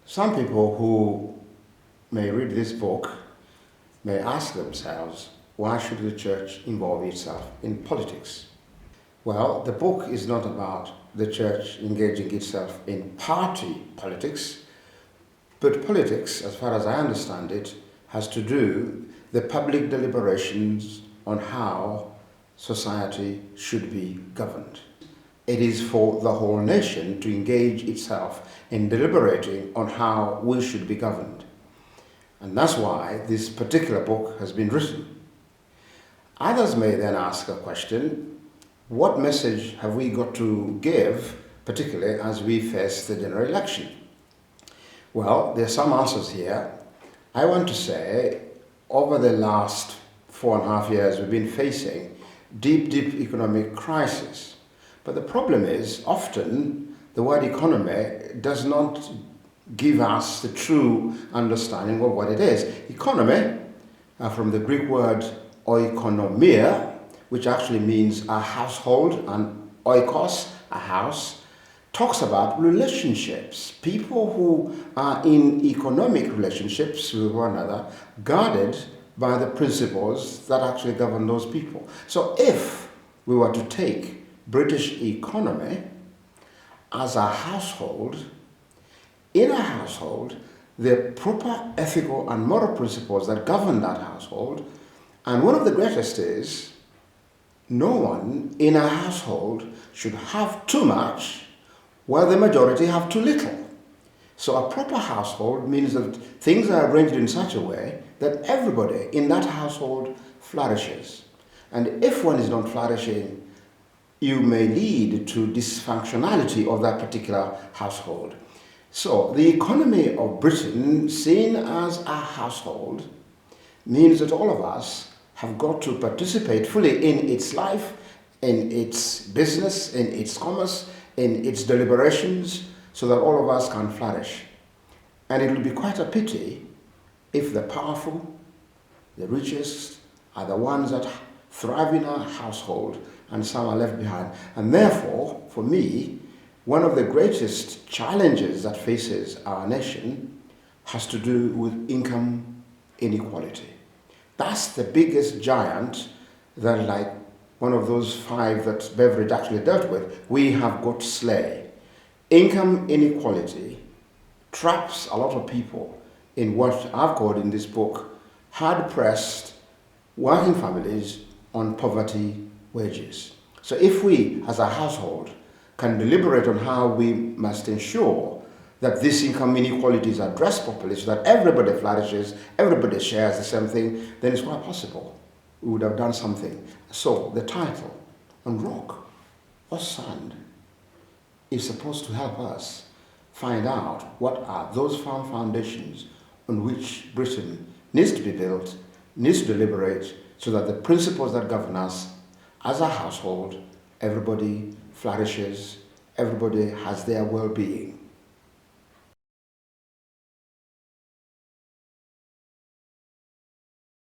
Some people who may read this book may ask themselves, why should the church involve itself in politics? Well, the book is not about the church engaging itself in party politics, but politics, as far as I understand it, has to do the public deliberations on how society should be governed. It is for the whole nation to engage itself in deliberating on how we should be governed. And that's why this particular book has been written. Others may then ask a question, what message have we got to give, particularly as we face the general election? Well, there are some answers here. I want to say, over the last 4.5 years, we've been facing deep economic crisis. But the problem is, often, the word economy does not give us the true understanding of what it is. Economy, from the Greek word oikonomia, which actually means a household, and oikos, a house, talks about relationships. People who are in economic relationships with one another, guarded by the principles that actually govern those people. So if we were to take British economy as a household, in a household, the proper ethical and moral principles that govern that household, and one of the greatest is, no one in a household should have too much while the majority have too little. So a proper household means that things are arranged in such a way that everybody in that household flourishes. And if one is not flourishing, you may lead to dysfunctionality of that particular household. So the economy of Britain, seen as a household, means that all of us have got to participate fully in its life, in its business, in its commerce, in its deliberations, so that all of us can flourish. And it will be quite a pity if the powerful, the richest, are the ones that thrive in our household and some are left behind. And therefore, for me, one of the greatest challenges that faces our nation has to do with income inequality. That's the biggest giant that, like one of those 5 that Beveridge actually dealt with, we have got to slay. Income inequality traps a lot of people in what I've called in this book hard-pressed working families on poverty wages. So if we, as a household, can deliberate on how we must ensure that this income inequality is addressed properly so that everybody flourishes, everybody shares the same thing, then it's quite possible we would have done something. So the title, On Rock or Sand, is supposed to help us find out what are those firm foundations on which Britain needs to be built, needs to deliberate, so that the principles that govern us as a household, everybody flourishes, everybody has their well-being.